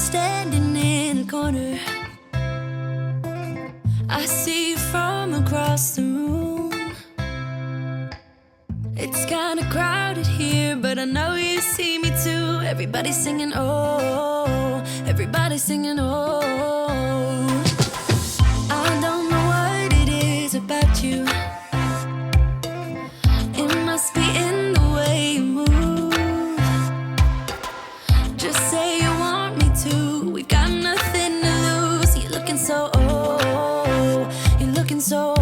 standing in a corner. I see you from across the room. It's kinda crowded here, but I know you see me too. Everybody's singing, oh, everybody's singing, oh. I don't know what it is about you. It must be in the way you move. Just say you want me to. We got nothing to lose. You're looking so you're looking so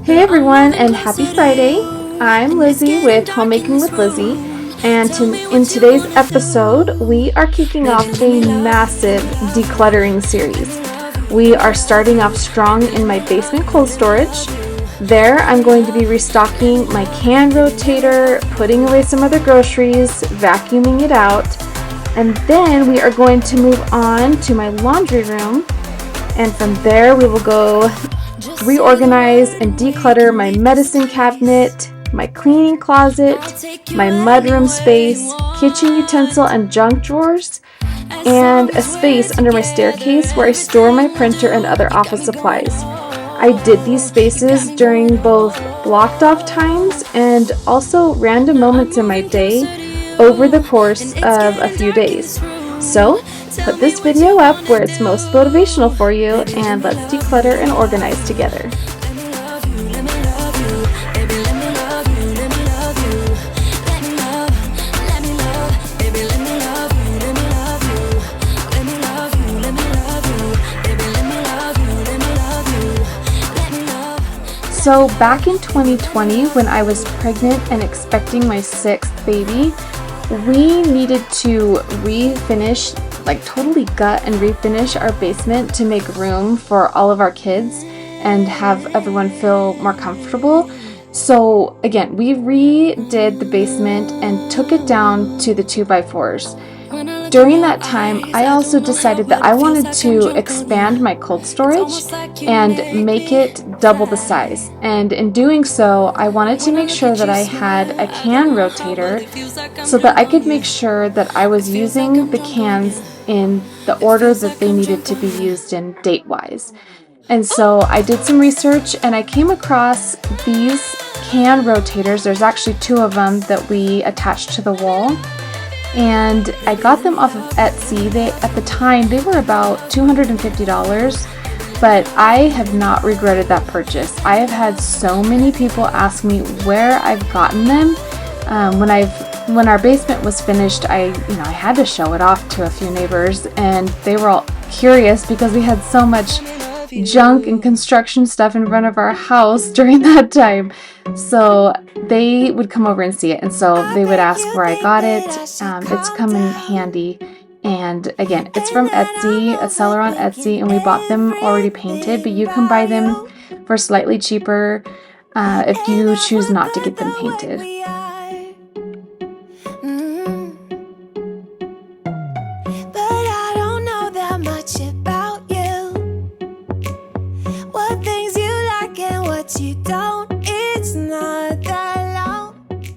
Hey everyone, and happy Friday. I'm Lizzie with Homemaking with Lizzie, and in today's episode, we are kicking off a massive decluttering series. We are starting off strong in my basement cold storage. There, I'm going to be restocking my can rotator, putting away some other groceries, vacuuming it out, and then we are going to move on to my laundry room, and from there we will go reorganize and declutter my medicine cabinet, my cleaning closet, my mudroom space, kitchen utensil and junk drawers, and a space under my staircase where I store my printer and other office supplies. I did these spaces during both blocked off times and also random moments in my day over the course of a few days. So, put this video up where it's most motivational for you, and let's declutter and organize together. So back in 2020, when I was pregnant and expecting my 6th baby, we needed to refinish, totally gut and refinish our basement to make room for all of our kids and have everyone feel more comfortable. So again, we redid the basement and took it down to the 2x4s. During that time, I also decided that I wanted to expand my cold storage and make it double the size. And in doing so, I wanted to make sure that I had a can rotator so that I could make sure that I was using the cans in the order that they needed to be used in date-wise. And so I did some research and I came across these can rotators. There's actually 2 of them that we attached to the wall. And I got them off of Etsy. At the time, they were about $250, but I have not regretted that purchase. I have had so many people ask me where I've gotten them. When our basement was finished, I had to show it off to a few neighbors, and they were all curious because we had so much junk and construction stuff in front of our house during that time. So they would come over and see it, and so they would ask where I got it. It's come in handy, and again, it's from Etsy, a seller on Etsy, and we bought them already painted, but you can buy them for slightly cheaper if you choose not to get them painted.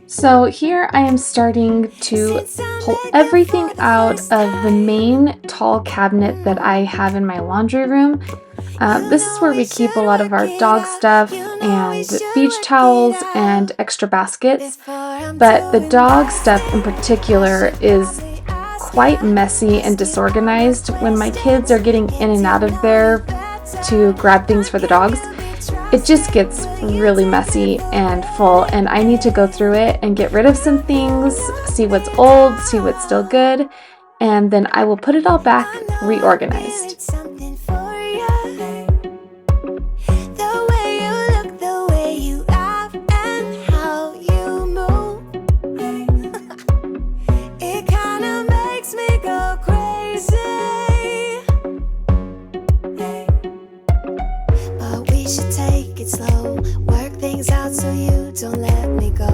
So here I am starting to pull everything out of the main tall cabinet that I have in my laundry room. This is where we keep a lot of our dog stuff and beach towels and extra baskets. But the dog stuff in particular is quite messy and disorganized. When my kids are getting in and out of there to grab things for the dogs, it just gets really messy and full, and I need to go through it and get rid of some things, see what's old, see what's still good, and then I will put it all back reorganized. Slow, work things out so you don't let me go.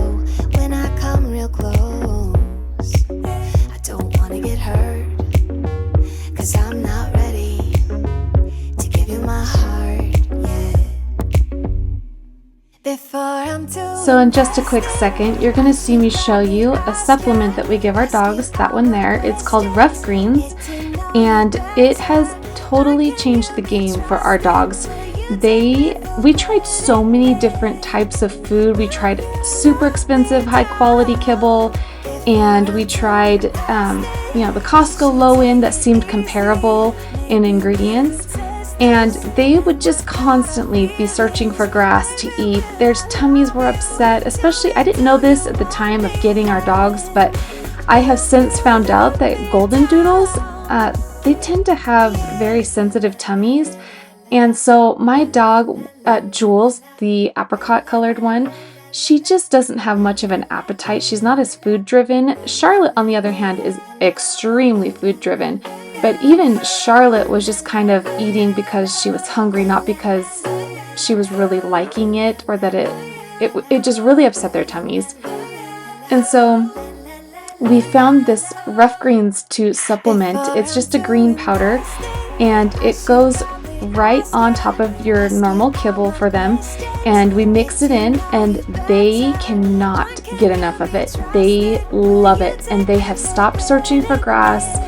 When I come real close, I don't wanna get hurt, 'cause I'm not ready to give you my heart yet. So in just a quick second, you're going to see me show you a supplement that we give our dogs, that one there. It's called Rough Greens, and it has totally changed the game for our dogs. We tried so many different types of food. We tried super expensive, high quality kibble, and we tried, the Costco low end that seemed comparable in ingredients. And they would just constantly be searching for grass to eat. Their tummies were upset, especially, I didn't know this at the time of getting our dogs, but I have since found out that golden doodles, they tend to have very sensitive tummies. And so my dog, Jules, the apricot colored one, she just doesn't have much of an appetite. She's not as food driven. Charlotte, on the other hand, is extremely food driven. But even Charlotte was just kind of eating because she was hungry, not because she was really liking it, or that it just really upset their tummies. And so we found this Rough Greens to supplement. It's just a green powder, and it goes right on top of your normal kibble for them, and we mix it in, and they cannot get enough of it. They love it, and they have stopped searching for grass.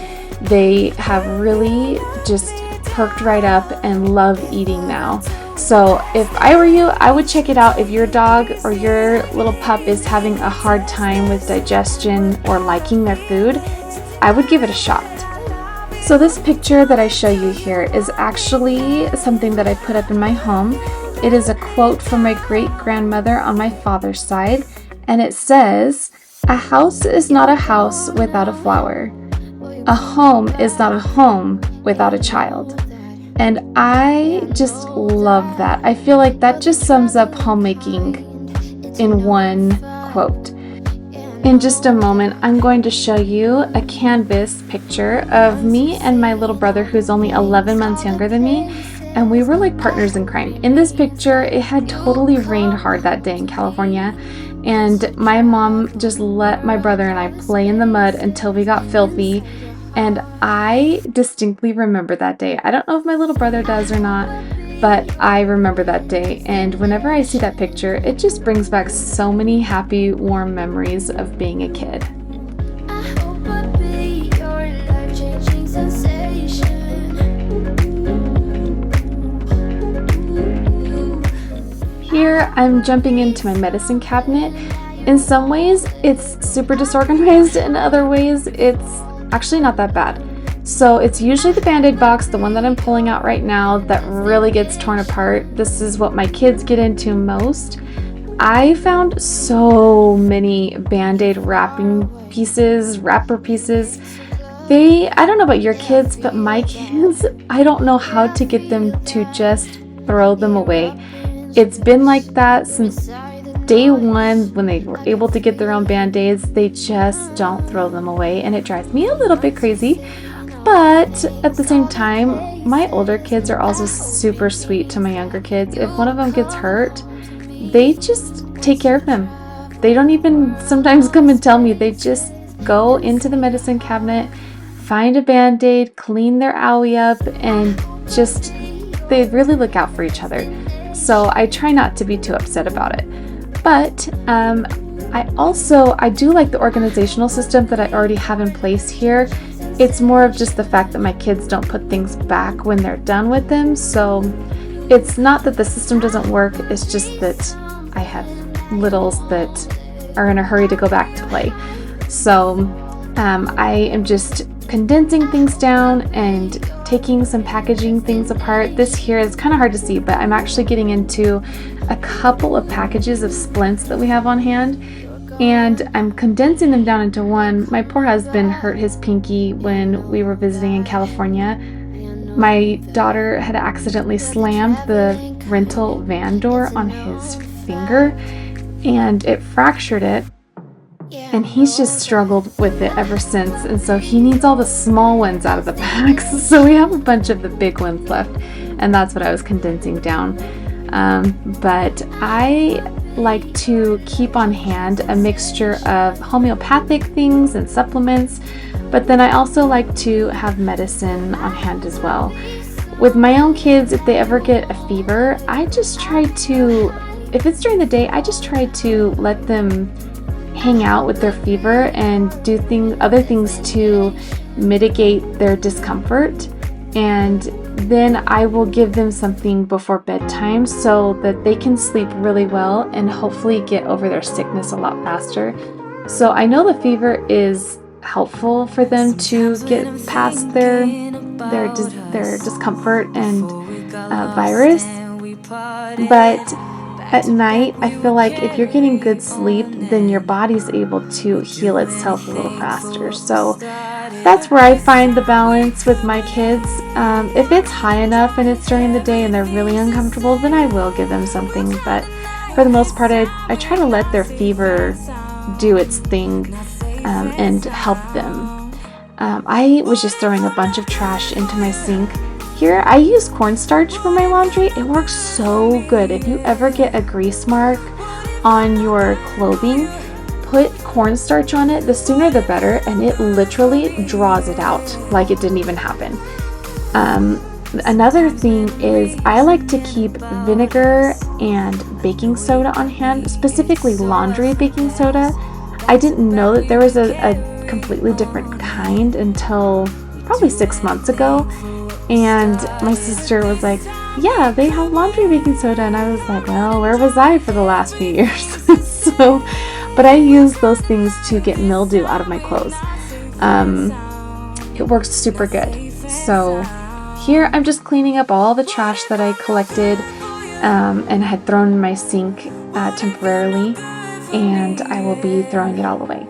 They have really just perked right up and love eating now. So if I were you, I would check it out. If your dog or your little pup is having a hard time with digestion or liking their food, I would give it a shot. So this picture that I show you here is actually something that I put up in my home. It is a quote from my great-grandmother on my father's side, and it says, "A house is not a house without a flower. A home is not a home without a child." And I just love that. I feel like that just sums up homemaking in one quote. In just a moment, I'm going to show you a canvas picture of me and my little brother, who's only 11 months younger than me, and we were like partners in crime. In this picture, it had totally rained hard that day in California, and my mom just let my brother and I play in the mud until we got filthy. And I distinctly remember that day. I don't know if my little brother does or not, but I remember that day. And whenever I see that picture, it just brings back so many happy, warm memories of being a kid. I hope I'll be your life-changing sensation. Here, I'm jumping into my medicine cabinet. In some ways, it's super disorganized. In other ways, it's actually not that bad. So it's usually the Band-Aid box, the one that I'm pulling out right now, that really gets torn apart. This is what my kids get into most. I found so many Band-Aid wrapper pieces. I don't know about your kids, but my kids, I don't know how to get them to just throw them away. It's been like that since day one when they were able to get their own Band-Aids. They just don't throw them away, and it drives me a little bit crazy. But at the same time, my older kids are also super sweet to my younger kids. If one of them gets hurt, they just take care of them. They don't even sometimes come and tell me. They just go into the medicine cabinet, find a Band-Aid, clean their owie up, and just, they really look out for each other. So I try not to be too upset about it. But I do like the organizational system that I already have in place here. It's more of just the fact that my kids don't put things back when they're done with them. So it's not that the system doesn't work, it's just that I have littles that are in a hurry to go back to play. So I am just condensing things down and taking some packaging things apart. This here is kind of hard to see, but I'm actually getting into a couple of packages of splints that we have on hand, and I'm condensing them down into one. My poor husband hurt his pinky when we were visiting in California. My daughter had accidentally slammed the rental van door on his finger, and it fractured it. And he's just struggled with it ever since, and so he needs all the small ones out of the packs. So we have a bunch of the big ones left, and that's what I was condensing down. But I like to keep on hand a mixture of homeopathic things and supplements, but then I also like to have medicine on hand as well. With my own kids, if they ever get a fever, I just try to if it's during the day, I just try to let them hang out with their fever and do other things to mitigate their discomfort. And then I will give them something before bedtime so that they can sleep really well and hopefully get over their sickness a lot faster. So I know the fever is helpful for them to get past their discomfort and virus, but at night I feel like if you're getting good sleep, then your body's able to heal itself a little faster. So that's where I find the balance with my kids. If it's high enough and it's during the day and they're really uncomfortable, then I will give them something, but for the most part I try to let their fever do its thing and help them. I was just throwing a bunch of trash into my sink. Here, I use cornstarch for my laundry. It works so good. If you ever get a grease mark on your clothing, put cornstarch on it. The sooner the better, and it literally draws it out like it didn't even happen. Another thing is I like to keep vinegar and baking soda on hand, specifically laundry baking soda. I didn't know that there was a completely different kind until probably 6 months ago. And my sister was like, yeah, they have laundry baking soda. And I was like, well, where was I for the last few years? But I use those things to get mildew out of my clothes. It works super good. So here I'm just cleaning up all the trash that I collected and had thrown in my sink temporarily. And I will be throwing it all away.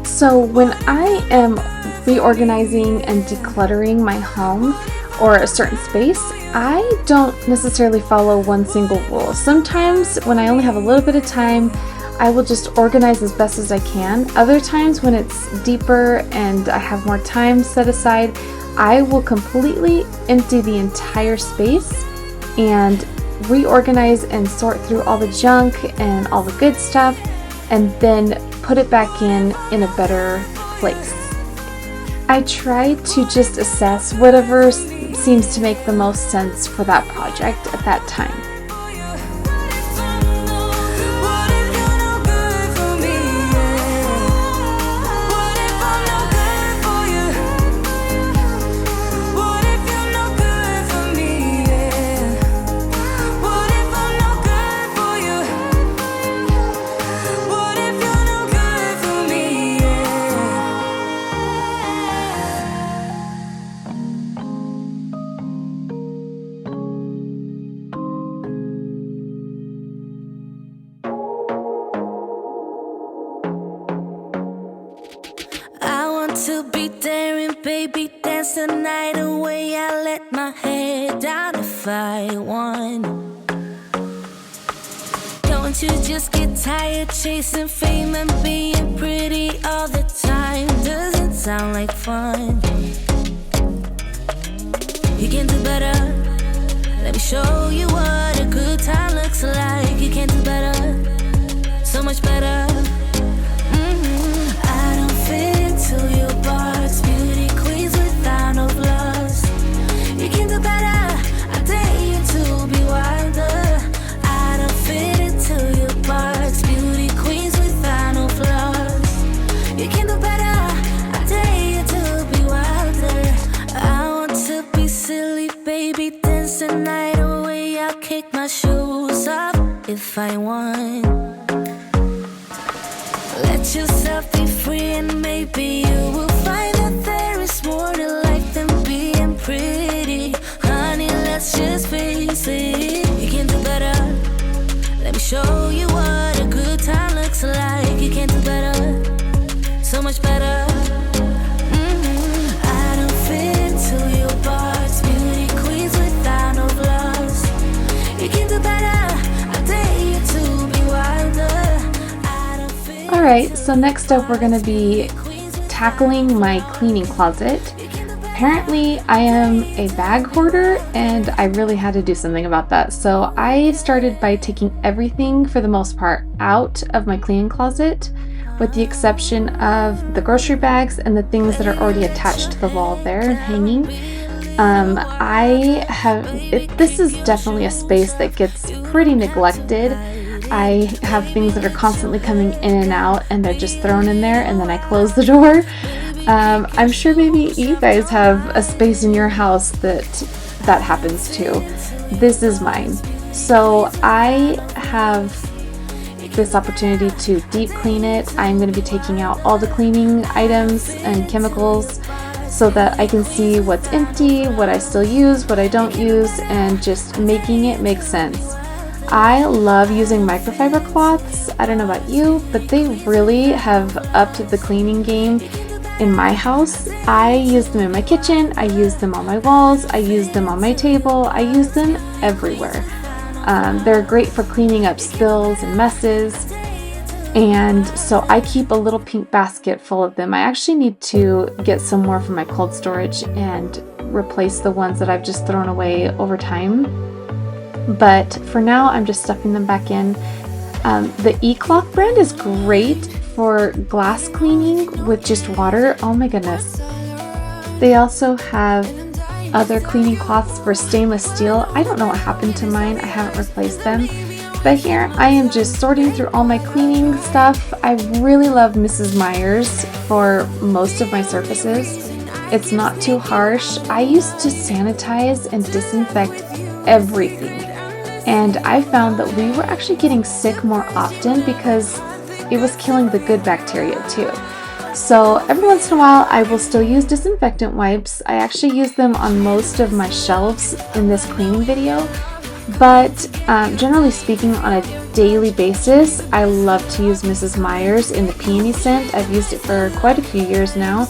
So when I am reorganizing and decluttering my home or a certain space, I don't necessarily follow one single rule. Sometimes when I only have a little bit of time, I will just organize as best as I can. Other times when it's deeper and I have more time set aside, I will completely empty the entire space and reorganize and sort through all the junk and all the good stuff, and then put it back in a better place. I try to just assess whatever seems to make the most sense for that project at that time. To be daring, baby, dance the night away. I let my head down if I won. Don't you just get tired chasing fame and being pretty all the time? Doesn't sound like fun. You can do better. Let me show you what a good time looks like. You can do better, so much better. I don't fit into your box, beauty queens without no flaws. You can do better, I dare you to be wilder. I don't fit into your box, beauty queens without no flaws. You can do better, I dare you to be wilder. I want to be silly, baby, dance the night away. I'll kick my shoes off if I want. Let yourself be free and maybe you will find that there is more to life than being pretty. Honey, let's just face it. You can do better. Let me show you what a good time looks like. You can do better, so much better. I don't fit into your box, beauty queens without no flaws. You can do better, I dare you to be wilder. Alright, so next up we're going to be tackling my cleaning closet. Apparently I am a bag hoarder and I really had to do something about that. So I started by taking everything for the most part out of my cleaning closet with the exception of the grocery bags and the things that are already attached to the wall there and hanging. This is definitely a space that gets pretty neglected. I have things that are constantly coming in and out, and they're just thrown in there, and then I close the door. I'm sure maybe you guys have a space in your house that happens too. This is mine. So I have this opportunity to deep clean it. I'm going to be taking out all the cleaning items and chemicals so that I can see what's empty, what I still use, what I don't use, and just making it make sense. I love using microfiber cloths. I don't know about you, but they really have upped the cleaning game in my house. I use them in my kitchen, I use them on my walls, I use them on my table, I use them everywhere. They're great for cleaning up spills and messes. And so I keep a little pink basket full of them. I actually need to get some more from my cold storage and replace the ones that I've just thrown away over time. But for now, I'm just stuffing them back in. The eCloth brand is great for glass cleaning with just water. Oh my goodness. They also have other cleaning cloths for stainless steel. I don't know what happened to mine. I haven't replaced them. But here I am just sorting through all my cleaning stuff. I really love Mrs. Meyer's for most of my surfaces. It's not too harsh. I used to sanitize and disinfect everything. And I found that we were actually getting sick more often because it was killing the good bacteria too. So every once in a while I will still use disinfectant wipes. I actually use them on most of my shelves in this cleaning video. But generally speaking, on a daily basis, I love to use Mrs. Meyer's in the peony scent. I've used it for quite a few years now,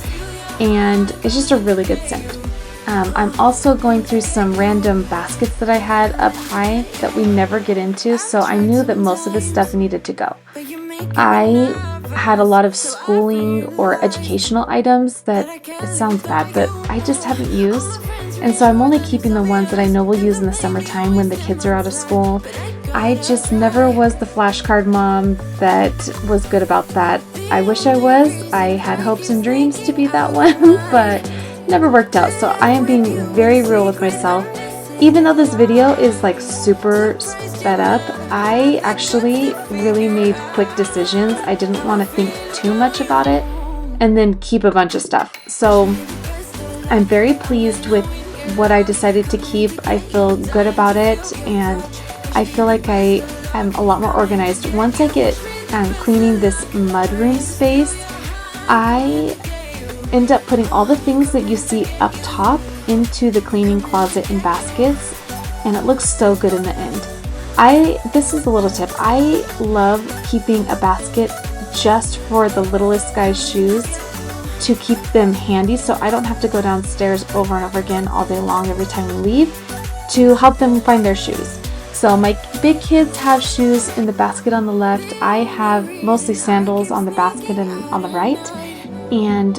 and it's just a really good scent. I'm also going through some random baskets that I had up high that we never get into, so I knew that most of this stuff needed to go. I had a lot of schooling or educational items that, it sounds bad, but I just haven't used. And so I'm only keeping the ones that I know we'll use in the summertime when the kids are out of school. I just never was the flashcard mom that was good about that. I wish I was. I had hopes and dreams to be that one, but never worked out. So I am being very real with myself. Even though this video is like super sped up, I actually really made quick decisions. I didn't want to think too much about it and then keep a bunch of stuff. So I'm very pleased with what I decided to keep. I feel good about it, and I feel like I am a lot more organized. Once I get cleaning this mudroom space, I end up putting all the things that you see up top into the cleaning closet in baskets, and it looks so good in the end. This is a little tip. I love keeping a basket just for the littlest guy's shoes to keep them handy, so I don't have to go downstairs over and over again all day long every time we leave to help them find their shoes. So my big kids have shoes in the basket on the left. I have mostly sandals on the basket and on the right. And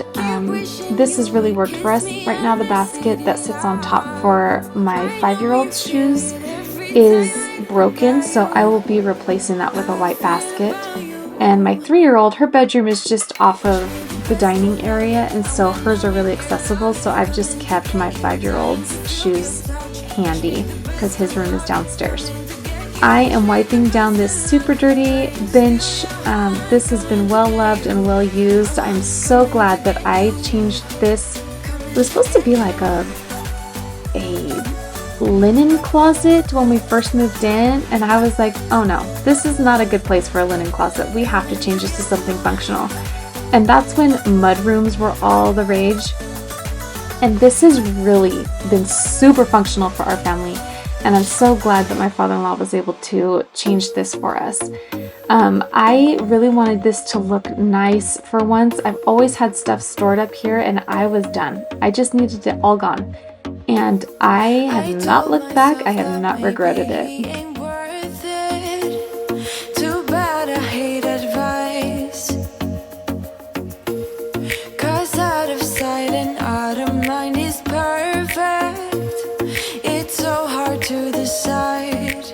this has really worked for us. Right now the basket that sits on top for my 5-year-old's shoes is broken, so I will be replacing that with a white basket. And my 3-year-old, her bedroom is just off of the dining area, and so hers are really accessible, so I've just kept my 5-year-old's shoes handy because his room is downstairs. I am wiping down this super dirty bench. This has been well loved and well used. I'm so glad that I changed this. It was supposed to be like a linen closet when we first moved in, and I was like, oh no, this is not a good place for a linen closet. We have to change this to something functional. And that's when mudrooms were all the rage. And this has really been super functional for our family. And I'm so glad that my father-in-law was able to change this for us. I really wanted this to look nice for once. I've always had stuff stored up here and I was done. I just needed it all gone. And I have not looked back. I have not regretted it. To the side.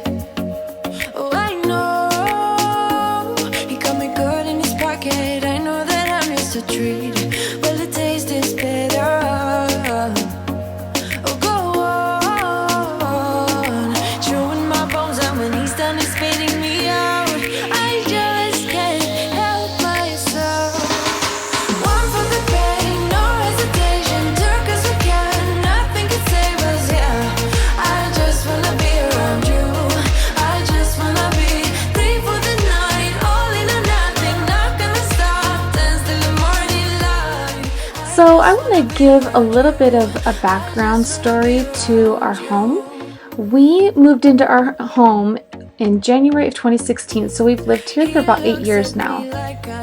Oh, I know he got me good in his pocket. I treat. Well, it tastes better. Oh, go on, chewing my bones, and when he's done, he's spitting me out. I just can't help myself. One for the pain, no hesitation. Took us again, nothing can save us. Yeah, I just wanna be around you. I just wanna be free for the night, all in or nothing. Not gonna stop, dance till the morning light. So I want to give a little bit of a background story to our home. We moved into our home in January of 2016, so we've lived here for about 8 years now.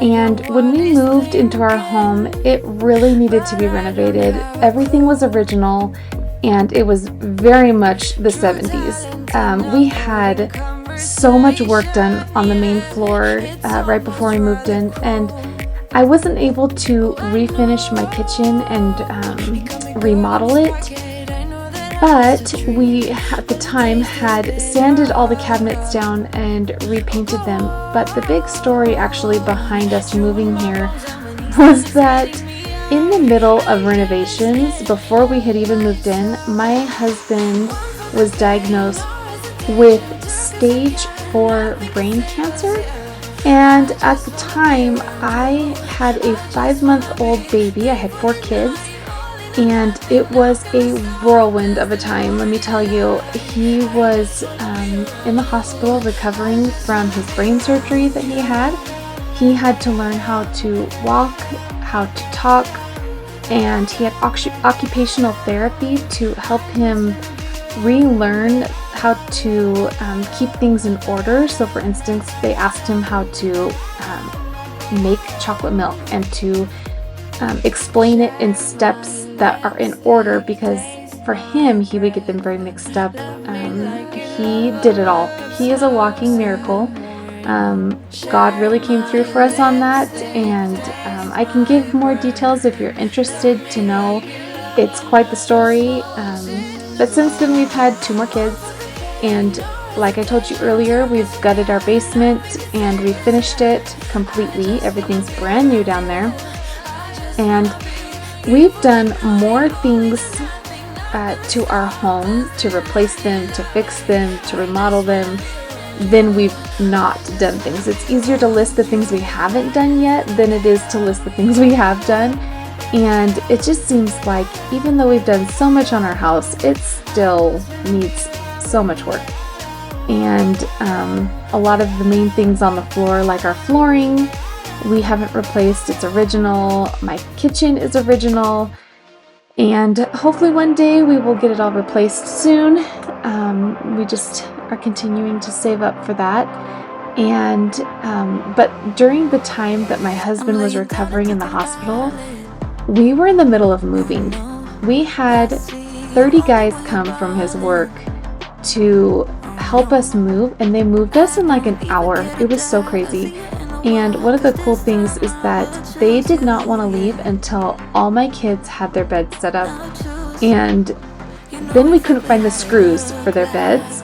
And when we moved into our home, it really needed to be renovated. Everything was original, and it was very much the 70s. We had so much work done on the main floor right before we moved in, and I wasn't able to refinish my kitchen and remodel it. But we, at the time, had sanded all the cabinets down and repainted them. But the big story actually behind us moving here was that in the middle of renovations, before we had even moved in, my husband was diagnosed with stage 4 brain cancer. And at the time, I had a 5-month-old baby. I had 4 kids. And it was a whirlwind of a time, let me tell you. He was in the hospital recovering from his brain surgery that he had. He had to learn how to walk, how to talk, and he had occupational therapy to help him relearn how to keep things in order. So for instance, they asked him how to make chocolate milk and to explain it in steps that are in order, because for him, he would get them very mixed up. He did it all. He is a walking miracle. God really came through for us on that, and I can give more details if you're interested to know. It's quite the story. But since then, we've had 2 more kids, and like I told you earlier, we've gutted our basement and we finished it completely. Everything's brand new down there. And we've done more things to our home to replace them, to fix them, to remodel them, than we've not done things. It's easier to list the things we haven't done yet than it is to list the things we have done. And it just seems like even though we've done so much on our house, it still needs so much work. And a lot of the main things on the floor, like our flooring, we haven't replaced. It's original. My kitchen is original. And hopefully one day we will get it all replaced soon. We just are continuing to save up for that. And but during the time that my husband was recovering in the hospital, we were in the middle of moving. We had 30 guys come from his work to help us move, and they moved us in like an hour. It was so crazy. And one of the cool things is that they did not want to leave until all my kids had their beds set up. And then we couldn't find the screws for their beds.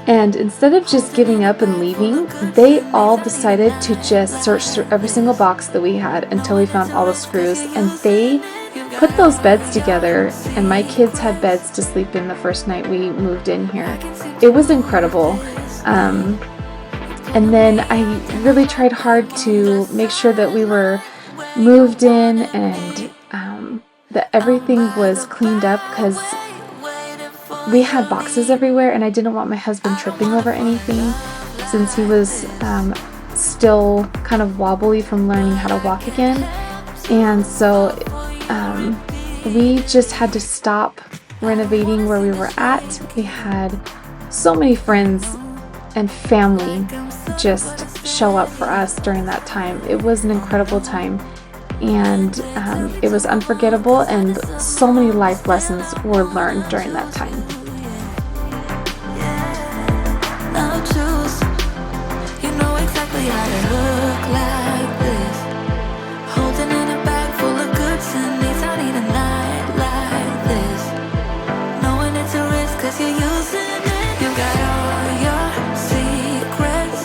And instead of just giving up and leaving, they all decided to just search through every single box that we had until we found all the screws. And they put those beds together, and my kids had beds to sleep in the first night we moved in here. It was incredible. And then I really tried hard to make sure that we were moved in and that everything was cleaned up, because we had boxes everywhere and I didn't want my husband tripping over anything since he was still kind of wobbly from learning how to walk again. And so we just had to stop renovating where we were at. We had so many friends and family just show up for us during that time. It was an incredible time, and it was unforgettable, and so many life lessons were learned during that time. No choose, you know exactly how to look like this. Holding in a bag full of goods and needs. I need a night like this. Knowing it's a risk 'cause you're using it. You got all your secrets.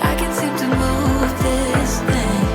I can seem to move this thing.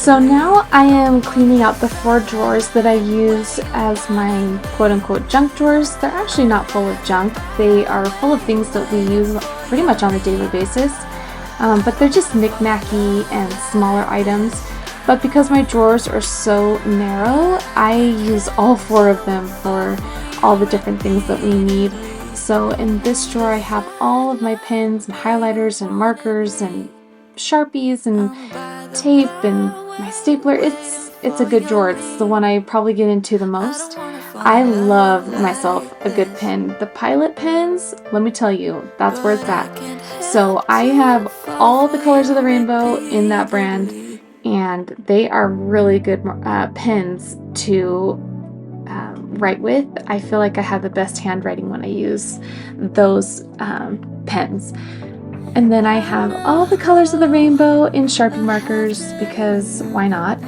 So now I am cleaning out the 4 drawers that I use as my quote-unquote junk drawers. They're actually not full of junk. They are full of things that we use pretty much on a daily basis, but they're just knick-knacky and smaller items. But because my drawers are so narrow, I use all 4 of them for all the different things that we need. So in this drawer I have all of my pens and highlighters and markers and Sharpies and tape and my stapler. It's a good drawer. It's the one I probably get into the most. I love myself a good pen. The Pilot pens, let me tell you, that's where it's at. So I have all the colors of the rainbow in that brand, and they are really good pens to write with. I feel like I have the best handwriting when I use those pens. And then I have all the colors of the rainbow in Sharpie markers, because why not?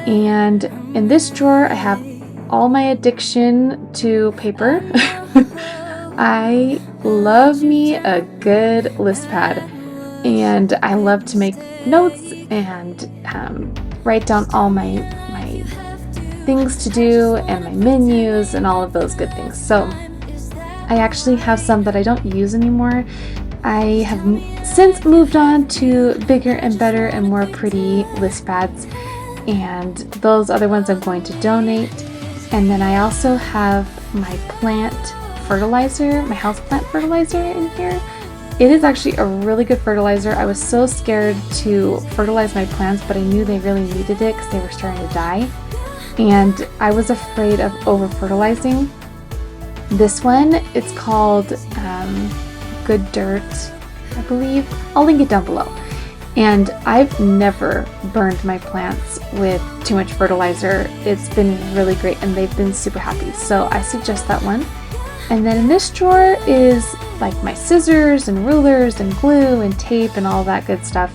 And in this drawer I have all my addiction to paper. I love me a good list pad, and I love to make notes and write down all my things to do and my menus and all of those good things. So I actually have some that I don't use anymore. I have since moved on to bigger and better and more pretty list pads, and those other ones I'm going to donate. And then I also have my plant fertilizer, my houseplant fertilizer in here. It is actually a really good fertilizer. I was so scared to fertilize my plants, but I knew they really needed it because they were starting to die. And I was afraid of over-fertilizing. This one, it's called Good Dirt, I believe. I'll link it down below. And I've never burned my plants with too much fertilizer. It's been really great, and they've been super happy. So I suggest that one. And then in this drawer is like my scissors and rulers and glue and tape and all that good stuff.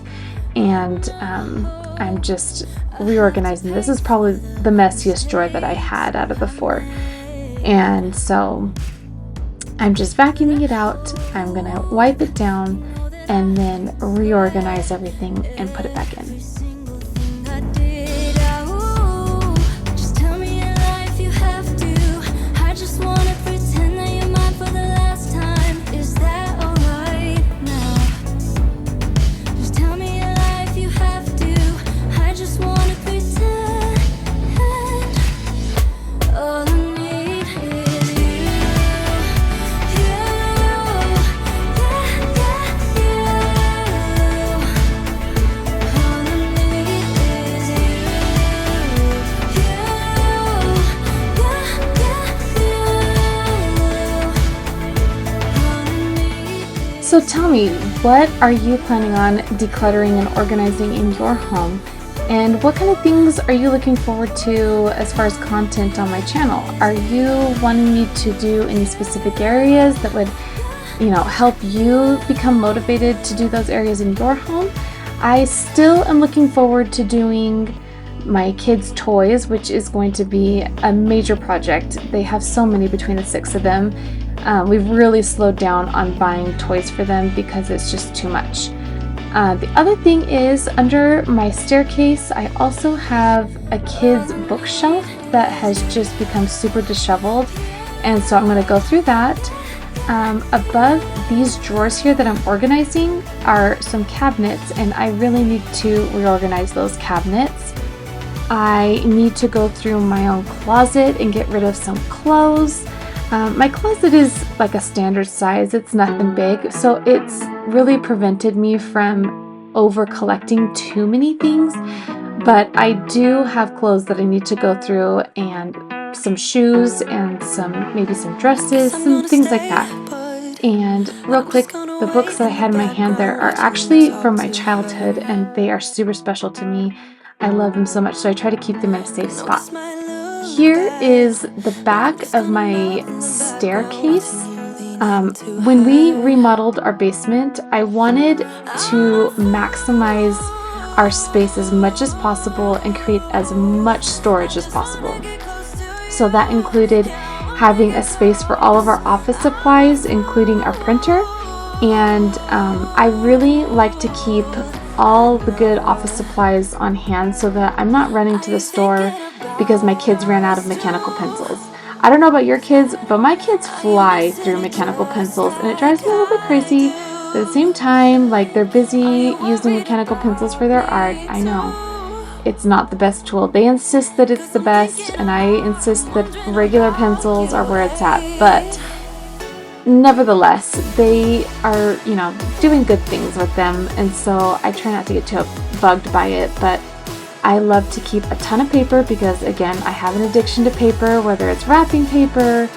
And I'm just reorganizing. This is probably the messiest drawer that I had out of the 4. And so I'm just vacuuming it out. I'm gonna wipe it down and then reorganize everything and put it back in. So tell me, what are you planning on decluttering and organizing in your home? And what kind of things are you looking forward to as far as content on my channel? Are you wanting me to do any specific areas that would, help you become motivated to do those areas in your home? I still am looking forward to doing my kids' toys, which is going to be a major project. They have so many between the 6 of them. We've really slowed down on buying toys for them because it's just too much. The other thing is, under my staircase, I also have a kids' bookshelf that has just become super disheveled, and so I'm going to go through that. Above these drawers here that I'm organizing are some cabinets, and I really need to reorganize those cabinets. I need to go through my own closet and get rid of some clothes. My closet is like a standard size, it's nothing big, so it's really prevented me from over collecting too many things, but I do have clothes that I need to go through, and some shoes and maybe some dresses, some things like that. And real quick, the books that I had in my hand there are actually from my childhood, and they are super special to me. I love them so much, so I try to keep them in a safe spot. Here is the back of my staircase. When we remodeled our basement, I wanted to maximize our space as much as possible and create as much storage as possible. So that included having a space for all of our office supplies, including our printer. And I really like to keep all the good office supplies on hand so that I'm not running to the store because my kids ran out of mechanical pencils. I don't know about your kids, but my kids fly through mechanical pencils and it drives me a little bit crazy. But at the same time, like, they're busy using mechanical pencils for their art. I know it's not the best tool. They insist that it's the best, and I insist that regular pencils are where it's at. But nevertheless, they are, doing good things with them, and so I try not to get too bugged by it. But I love to keep a ton of paper because, again, I have an addiction to paper, whether it's wrapping paper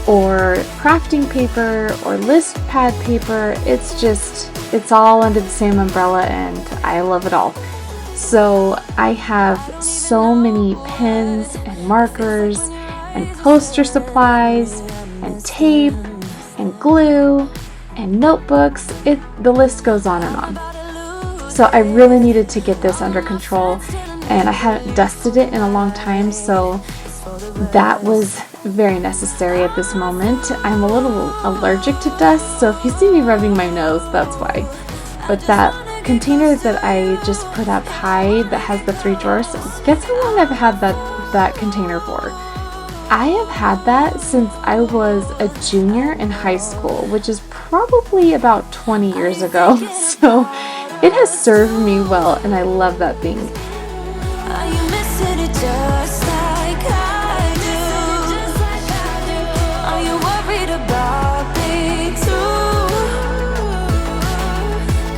or crafting paper or list pad paper. It's all under the same umbrella, and I love it all. So I have so many pens and markers and poster supplies and tape and glue and notebooks. The list goes on and on. So I really needed to get this under control, and I hadn't dusted it in a long time, so that was very necessary at this moment. I'm a little allergic to dust, so if you see me rubbing my nose, that's why. But that container that I just put up high that has the 3 drawers, guess how long I've had that container for? I have had that since I was a junior in high school, which is probably about 20 years ago. So it has served me well, and I love that thing. Are you missing it just like I do? Are you worried about me too?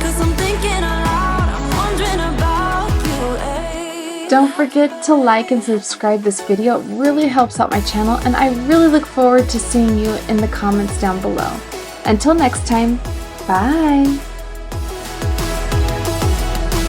'Cause I'm thinking aloud, I'm wondering about you, eh? Don't forget to like and subscribe this video. It really helps out my channel, and I really look forward to seeing you in the comments down below. Until next time, bye!